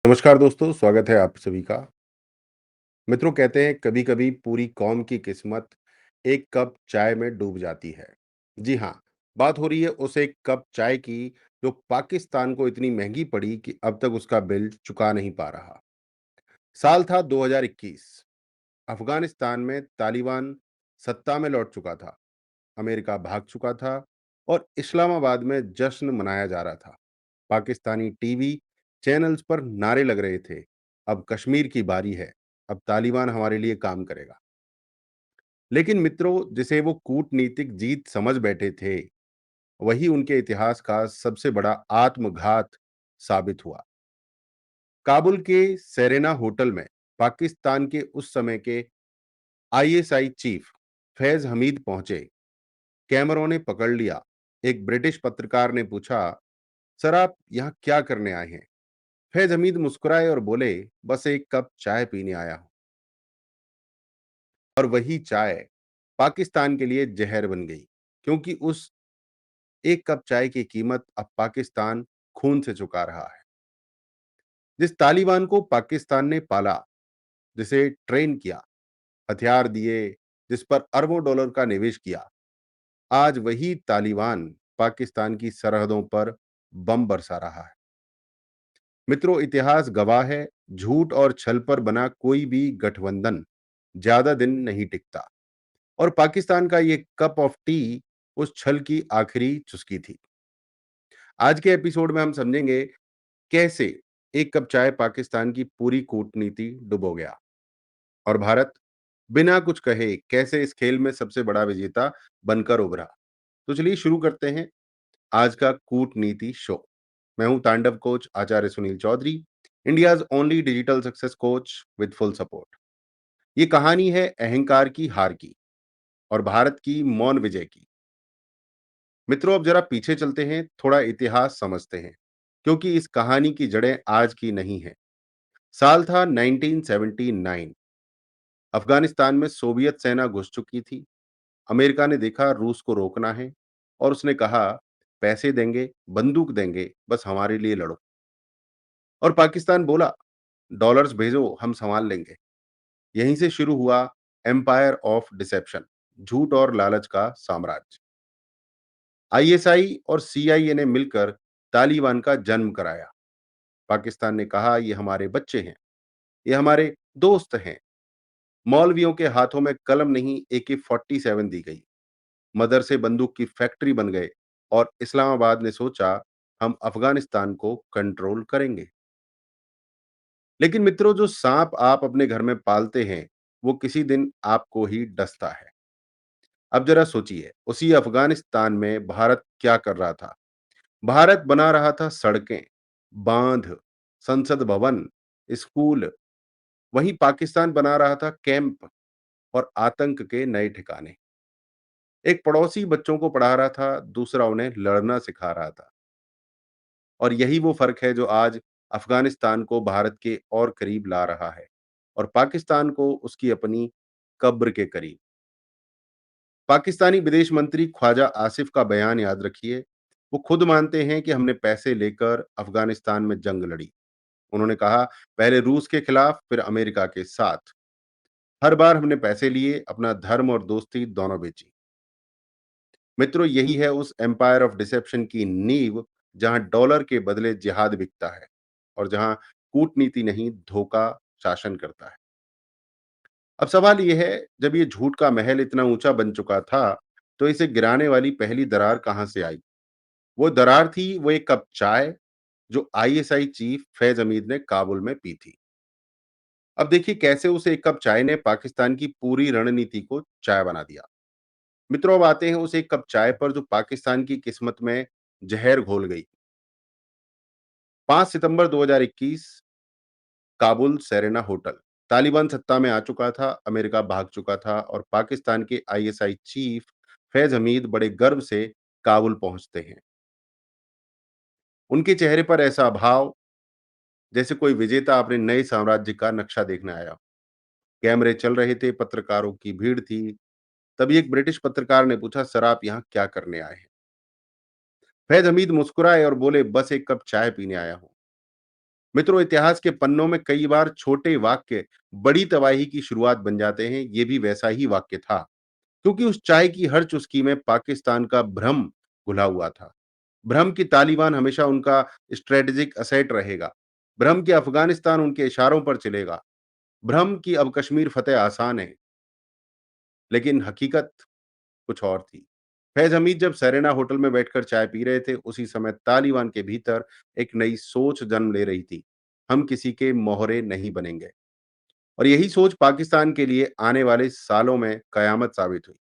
नमस्कार दोस्तों, स्वागत है आप सभी का। मित्रों कहते हैं कभी-कभी पूरी कौम की किस्मत एक कप चाय में डूब जाती है। जी हाँ, बात हो रही है उस एक कप चाय की जो पाकिस्तान को इतनी महंगी पड़ी कि अब तक उसका बिल चुका नहीं पा रहा। साल था 2021। अफगानिस्तान में तालिबान सत्ता में लौट चुका था, अमेरिका भाग चुका था और इस्लामाबाद में जश्न मनाया जा रहा था। पाकिस्तानी टीवी चैनल्स पर नारे लग रहे थे, अब कश्मीर की बारी है, अब तालिबान हमारे लिए काम करेगा। लेकिन मित्रों, जिसे वो कूटनीतिक जीत समझ बैठे थे, वही उनके इतिहास का सबसे बड़ा आत्मघात साबित हुआ। काबुल के सेरेना होटल में पाकिस्तान के उस समय के आईएसआई चीफ फैज हमीद पहुंचे। कैमरों ने पकड़ लिया। एक ब्रिटिश पत्रकार ने पूछा, सर आप यहाँ क्या करने आए हैं? फैज हमीद मुस्कुराए और बोले, बस एक कप चाय पीने आया हूं। और वही चाय पाकिस्तान के लिए जहर बन गई, क्योंकि उस एक कप चाय की कीमत अब पाकिस्तान खून से चुका रहा है। जिस तालिबान को पाकिस्तान ने पाला, जिसे ट्रेन किया, हथियार दिए, जिस पर अरबों डॉलर का निवेश किया, आज वही तालिबान पाकिस्तान की सरहदों पर बम बरसा रहा है। मित्रों, इतिहास गवाह है, झूठ और छल पर बना कोई भी गठबंधन ज्यादा दिन नहीं टिकता। और पाकिस्तान का ये कप ऑफ टी उस छल की आखिरी चुस्की थी। आज के एपिसोड में हम समझेंगे कैसे एक कप चाय पाकिस्तान की पूरी कूटनीति डुबो गया और भारत बिना कुछ कहे कैसे इस खेल में सबसे बड़ा विजेता बनकर उभरा। तो चलिए शुरू करते हैं आज का कूटनीति शो। मैं हूं Tandav coach Acharya Sunil Chaudhary, India's only digital success coach with full support. ये कहानी है अहंकार की हार की और भारत की मौन विजय की। मित्रों, अब जरा पीछे चलते हैं, थोड़ा इतिहास समझते हैं, क्योंकि इस कहानी की जड़ें आज की नहीं है। साल था 1979। अफगानिस्तान में सोवियत सेना घुस चुकी थी। अमेरिका ने देखा रूस को रोकना है और उसने कहा, पैसे देंगे, बंदूक देंगे, बस हमारे लिए लड़ो। और पाकिस्तान बोला, डॉलर्स भेजो, हम संभाल लेंगे। यहीं से शुरू हुआ एम्पायर ऑफ डिसेप्शन, झूठ और लालच का साम्राज्य। आईएसआई और सीआईए ने मिलकर तालिबान का जन्म कराया। पाकिस्तान ने कहा, ये हमारे बच्चे हैं, ये हमारे दोस्त हैं। मौलवियों के हाथों में कलम नहीं, AK-47 दी गई। मदरसे बंदूक की फैक्ट्री बन गए और इस्लामाबाद ने सोचा, हम अफगानिस्तान को कंट्रोल करेंगे। लेकिन मित्रों, जो सांप आप अपने घर में पालते हैं, वो किसी दिन आपको ही डसता है। अब जरा सोचिए, उसी अफगानिस्तान में भारत क्या कर रहा था? भारत बना रहा था सड़कें, बांध, संसद भवन, स्कूल। वहीं पाकिस्तान बना रहा था कैंप और आतंक के नए ठिकाने। एक पड़ोसी बच्चों को पढ़ा रहा था, दूसरा उन्हें लड़ना सिखा रहा था। और यही वो फर्क है जो आज अफगानिस्तान को भारत के और करीब ला रहा है और पाकिस्तान को उसकी अपनी कब्र के करीब। पाकिस्तानी विदेश मंत्री ख्वाजा आसिफ का बयान याद रखिए। वो खुद मानते हैं कि हमने पैसे लेकर अफगानिस्तान में जंग लड़ी। उन्होंने कहा, पहले रूस के खिलाफ, फिर अमेरिका के साथ। हर बार हमने पैसे लिए, अपना धर्म और दोस्ती दोनों बेची। मित्रों, यही है उस एम्पायर ऑफ डिसेप्शन की नींव, जहां डॉलर के बदले जिहाद बिकता है और जहां कूटनीति नहीं, धोखा शासन करता है। अब सवाल यह है, जब ये झूठ का महल इतना ऊंचा बन चुका था, तो इसे गिराने वाली पहली दरार कहां से आई? वो दरार थी वो एक कप चाय जो आईएसआई चीफ फैज हमीद ने काबुल में पी थी। अब देखिए कैसे उस एक कप चाय ने पाकिस्तान की पूरी रणनीति को चाय बना दिया। मित्रों, अब आते हैं उस एक कप चाय पर जो पाकिस्तान की किस्मत में जहर घोल गई। 5 सितंबर 2021, काबुल सेरेना होटल। तालिबान सत्ता में आ चुका था, अमेरिका भाग चुका था और पाकिस्तान के आईएसआई चीफ फैज हमीद बड़े गर्व से काबुल पहुंचते हैं। उनके चेहरे पर ऐसा भाव जैसे कोई विजेता अपने नए साम्राज्य का नक्शा देखने आया। कैमरे चल रहे थे, पत्रकारों की भीड़ थी। तभी एक ब्रिटिश पत्रकार ने पूछा, सर आप यहाँ क्या करने आए हैं? फैज हमीद मुस्कुराए और बोले, बस एक कप चाय पीने आया हूँ। मित्रों, इतिहास के पन्नों में कई बार छोटे वाक्य बड़ी तबाही की शुरुआत बन जाते हैं। ये भी वैसा ही वाक्य था, क्योंकि उस चाय की हर चुस्की में पाकिस्तान का भ्रम घुला हुआ था। भ्रम की तालिबान हमेशा उनका स्ट्रेटेजिक असेट रहेगा। भ्रम की अफगानिस्तान उनके इशारों पर चलेगा। भ्रम की अब कश्मीर फतेह आसान है, लेकिन हकीकत कुछ और थी। फैज़ हमीद जब सेरेना होटल में बैठकर चाय पी रहे थे, उसी समय तालिबान के भीतर एक नई सोच जन्म ले रही थी। हम किसी के मोहरे नहीं बनेंगे। और यही सोच पाकिस्तान के लिए आने वाले सालों में कयामत साबित हुई।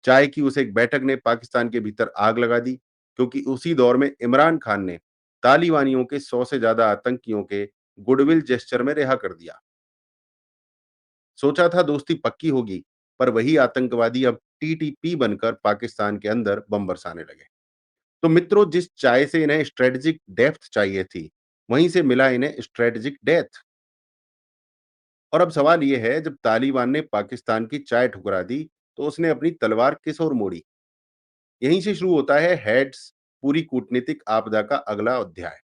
चाय की उस एक बैठक ने पाकिस्तान के भीतर आग लगा दी, क्योंकि उसी दौर में इमरान खान ने तालिबानियों के 100 से ज्यादा आतंकियों के गुडविल जेस्चर में रिहा कर दिया। सोचा था दोस्ती पक्की होगी, पर वही आतंकवादी अब टीटीपी बनकर पाकिस्तान के अंदर बम बरसाने लगे। तो मित्रों, जिस चाय से इन्हें स्ट्रेटेजिक डेप्थ चाहिए थी, वहीं से मिला इन्हें स्ट्रेटेजिक डेथ। और अब सवाल ये है, जब तालिबान ने पाकिस्तान की चाय ठुकरा दी, तो उसने अपनी तलवार किस ओर मोड़ी? यहीं से शुरू होता है हेड्स पूरी कूटनीतिक आपदा का अगला अध्याय,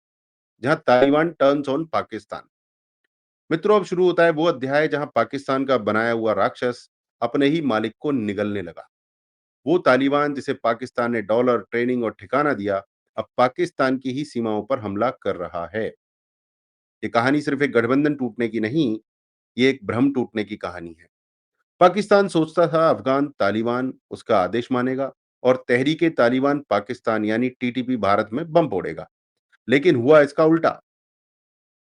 जहां तालिबान टर्न्स ऑन पाकिस्तान। मित्रों, अब शुरू होता है वो अध्याय जहां पाकिस्तान का बनाया हुआ राक्षस अपने ही मालिक को निगलने लगा। वो तालिबान जिसे पाकिस्तान ने डॉलर, ट्रेनिंग और ठिकाना दिया, अब पाकिस्तान की ही सीमाओं पर हमला कर रहा है। ये कहानी सिर्फ एक गठबंधन टूटने की नहीं, ये एक भ्रम टूटने की कहानी है। पाकिस्तान सोचता था अफगान तालिबान उसका आदेश मानेगा और तहरीके तालिबान पाकिस्तान यानी टीटीपी भारत में बम फोड़ेगा। लेकिन हुआ इसका उल्टा।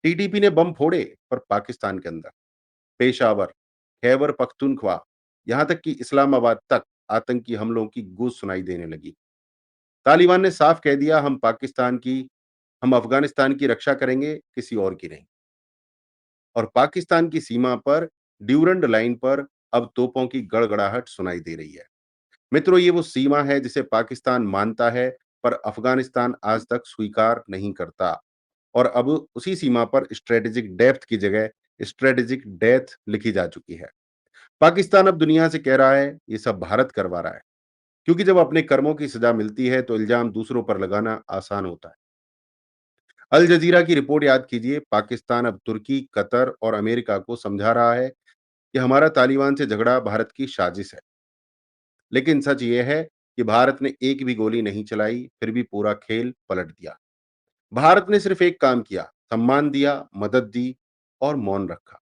टीटीपी ने बम फोड़े, पर पाकिस्तान के अंदर, पेशावर, खैबर पख्तूनख्वा, यहां तक कि इस्लामाबाद तक आतंकी हमलों की गूंज सुनाई देने लगी। तालिबान ने साफ कह दिया, हम अफगानिस्तान की रक्षा करेंगे, किसी और की नहीं। और पाकिस्तान की सीमा पर ड्यूरंड लाइन पर अब तोपों की गड़गड़ाहट सुनाई दे रही है। मित्रों, ये वो सीमा है जिसे पाकिस्तान मानता है, पर अफगानिस्तान आज तक स्वीकार नहीं करता। और अब उसी सीमा पर स्ट्रेटेजिक डेप्थ की जगह स्ट्रेटेजिक डेथ लिखी जा चुकी है। पाकिस्तान अब दुनिया से कह रहा है, ये सब भारत करवा रहा है, क्योंकि जब अपने कर्मों की सजा मिलती है, तो इल्जाम दूसरों पर लगाना आसान होता है। अल जजीरा की रिपोर्ट याद कीजिए। पाकिस्तान अब तुर्की, कतर और अमेरिका को समझा रहा है कि हमारा तालिबान से झगड़ा भारत की साजिश है। लेकिन सच ये है कि भारत ने एक भी गोली नहीं चलाई, फिर भी पूरा खेल पलट दिया। भारत ने सिर्फ एक काम किया, सम्मान दिया, मदद दी और मौन रखा।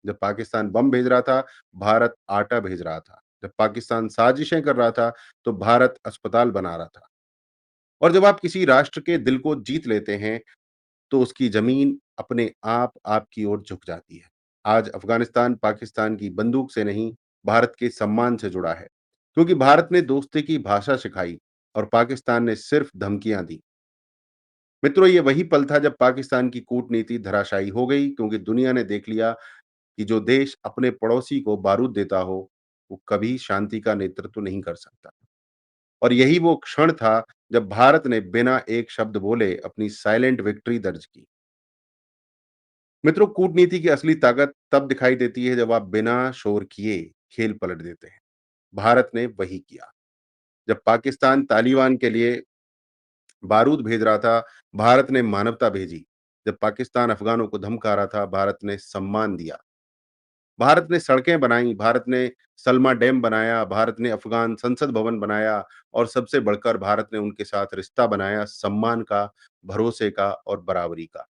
जब पाकिस्तान बम भेज रहा था, भारत आटा भेज रहा था। जब पाकिस्तान साजिशें कर रहा था, तो भारत अस्पताल बना रहा था। और जब आप किसी राष्ट्र के दिल को जीत लेते हैं, तो उसकी जमीन अपने आप आपकी ओर झुक जाती है। आज अफगानिस्तान पाकिस्तान की बंदूक से नहीं, भारत के सम्मान से जुड़ा है, क्योंकि भारत ने दोस्ती की भाषा सिखाई और पाकिस्तान ने सिर्फ धमकियां दी। मित्रों, ये वही पल था जब पाकिस्तान की कूटनीति धराशायी हो गई, क्योंकि दुनिया ने देख लिया कि जो देश अपने पड़ोसी को बारूद देता हो, वो कभी शांति का नेतृत्व नहीं कर सकता। और यही वो क्षण था जब भारत ने बिना एक शब्द बोले अपनी साइलेंट विक्ट्री दर्ज की। मित्रों, कूटनीति की असली ताकत तब दिखाई देती है जब आप बिना शोर किए खेल पलट देते हैं। भारत ने वही किया। जब पाकिस्तान तालिबान के लिए बारूद भेज रहा था, भारत ने मानवता भेजी। जब पाकिस्तान अफगानों को धमका रहा था, भारत ने सम्मान दिया। भारत ने सड़कें बनाई, भारत ने सलमा डैम बनाया, भारत ने अफगान संसद भवन बनाया और सबसे बढ़कर भारत ने उनके साथ रिश्ता बनाया, सम्मान का, भरोसे का और बराबरी का।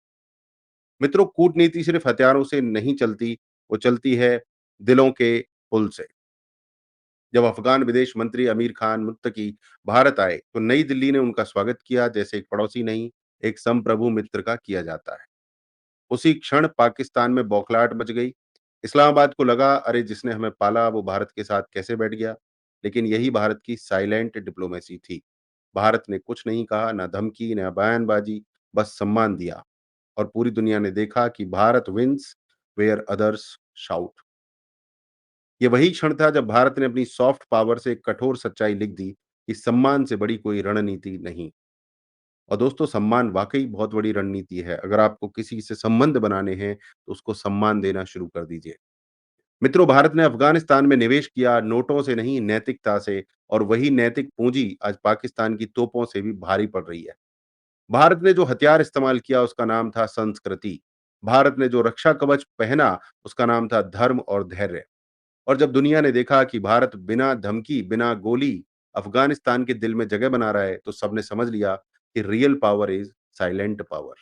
मित्रों, कूटनीति सिर्फ हथियारों से नहीं चलती, वो चलती है दिलों के पुल से। जब अफगान विदेश मंत्री अमीर खान मुत्तकी भारत आए, तो नई दिल्ली ने उनका स्वागत किया जैसे एक पड़ोसी नहीं, एक संप्रभु मित्र का किया जाता है। उसी क्षण पाकिस्तान में बौखलाहट मच गई। इस्लामाबाद को लगा, अरे जिसने हमें पाला वो भारत के साथ कैसे बैठ गया? लेकिन यही भारत की साइलेंट डिप्लोमेसी थी। भारत ने कुछ नहीं कहा, ना धमकी, ना बयानबाजी, बस सम्मान दिया। और पूरी दुनिया ने देखा कि Bharat wins where others shout. ये वही क्षण था जब भारत ने अपनी सॉफ्ट पावर से एक कठोर सच्चाई लिख दी कि सम्मान से बड़ी कोई रणनीति नहीं। और दोस्तों, सम्मान वाकई बहुत बड़ी रणनीति है। अगर आपको किसी से संबंध बनाने हैं, तो उसको सम्मान देना शुरू कर दीजिए। मित्रों, भारत ने अफगानिस्तान में निवेश किया, नोटों से नहीं, नैतिकता से। और वही नैतिक पूंजी आज पाकिस्तान की तोपों से भी भारी पड़ रही है। भारत ने जो हथियार इस्तेमाल किया उसका नाम था संस्कृति। भारत ने जो रक्षा कवच पहना उसका नाम था धर्म और धैर्य। और जब दुनिया ने देखा कि भारत बिना धमकी, बिना गोली अफ़गानिस्तान के दिल में जगह बना रहा है, तो सबने समझ लिया कि real power is silent power.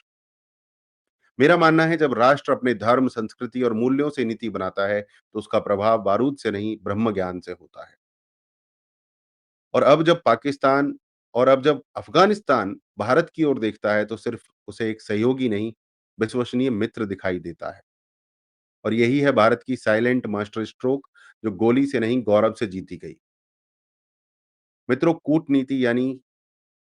मेरा मानना है जब राष्ट्र अपने धर्म, संस्कृति और मूल्यों से नीति बनाता है, तो उसका प्रभाव बारूद से नहीं ब्रह्म ज्ञान से होता है। और अब जब अफ़गानिस्तान भारत की ओर देखता है, तो सिर्फ उसे एक सहयोगी नहीं, विश्वसनीय मित्र दिखाई देता है। और यही है भारत की साइलेंट मास्टर स्ट्रोक, जो गोली से नहीं गौरव से जीती गई। मित्रों, कूटनीति यानी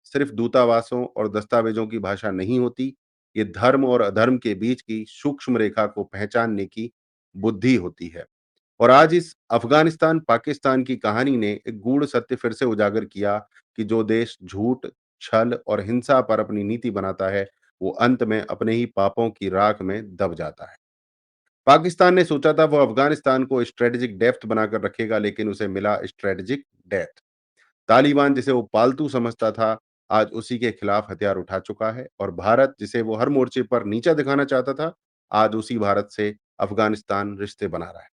सिर्फ दूतावासों और दस्तावेजों की भाषा नहीं होती, ये धर्म और अधर्म के बीच की सूक्ष्म रेखा को पहचानने की बुद्धि होती है। और आज इस अफ़गानिस्तान पाकिस्तान की कहानी ने एक गूढ़ सत्य फिर से उजागर किया कि जो देश झूठ, छल और हिंसा पर अपनी नीति बनाता है, वो अंत में अपने ही पापों की राख में दब जाता है। पाकिस्तान ने सोचा था वो अफ़गानिस्तान को स्ट्रेटेजिक डेप्थ बनाकर रखेगा, लेकिन उसे मिला स्ट्रेटेजिक डेथ। तालिबान जिसे वो पालतू समझता था, आज उसी के खिलाफ हथियार उठा चुका है। और भारत जिसे वो हर मोर्चे पर नीचा दिखाना चाहता था, आज उसी भारत से अफ़गानिस्तान रिश्ते बना रहा है।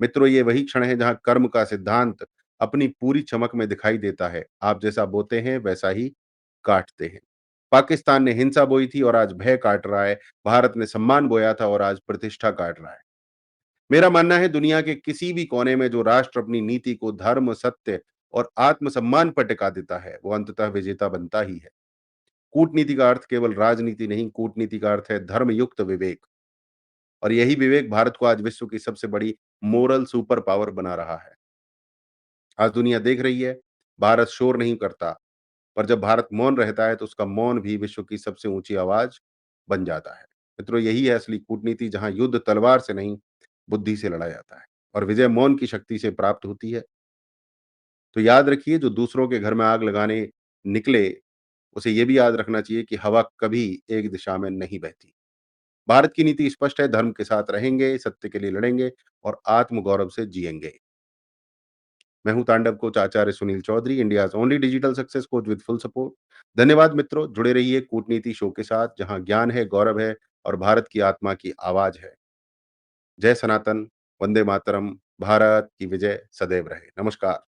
मित्रों, ये वही क्षण है जहाँ कर्म का सिद्धांत अपनी पूरी चमक में दिखाई देता है। आप जैसा बोते हैं, वैसा ही काटते हैं। पाकिस्तान ने हिंसा बोई थी और आज भय काट रहा है। भारत ने सम्मान बोया था और आज प्रतिष्ठा काट रहा है। मेरा मानना है दुनिया के किसी भी कोने में जो राष्ट्र अपनी नीति को धर्म, सत्य और आत्मसम्मान पर टिका देता है, वो अंततः विजेता बनता ही है। कूटनीति का अर्थ केवल राजनीति नहीं, कूटनीति का अर्थ है धर्मयुक्त विवेक। और यही विवेक भारत को आज विश्व की सबसे बड़ी मोरल सुपर पावर बना रहा है। आज दुनिया देख रही है, भारत शोर नहीं करता, पर जब भारत मौन रहता है, तो उसका मौन भी विश्व की सबसे ऊंची आवाज बन जाता है। मित्रों, यही है असली कूटनीति, जहां युद्ध तलवार से नहीं, बुद्धि से लड़ा जाता है और विजय मौन की शक्ति से प्राप्त होती है। तो याद रखिए, जो दूसरों के घर में आग लगाने निकले, उसे ये भी याद रखना चाहिए कि हवा कभी एक दिशा में नहीं बहती। भारत की नीति स्पष्ट है, धर्म के साथ रहेंगे, सत्य के लिए लड़ेंगे और आत्मगौरव से जिएंगे। मैं हूं Tandav coach Acharya Sunil Chaudhary, India's only digital success coach with full support. धन्यवाद मित्रों, जुड़े रहिए कूटनीति शो के साथ, जहां ज्ञान है, गौरव है और भारत की आत्मा की आवाज है। जय सनातन, वंदे मातरम, भारत की विजय सदैव रहे। नमस्कार।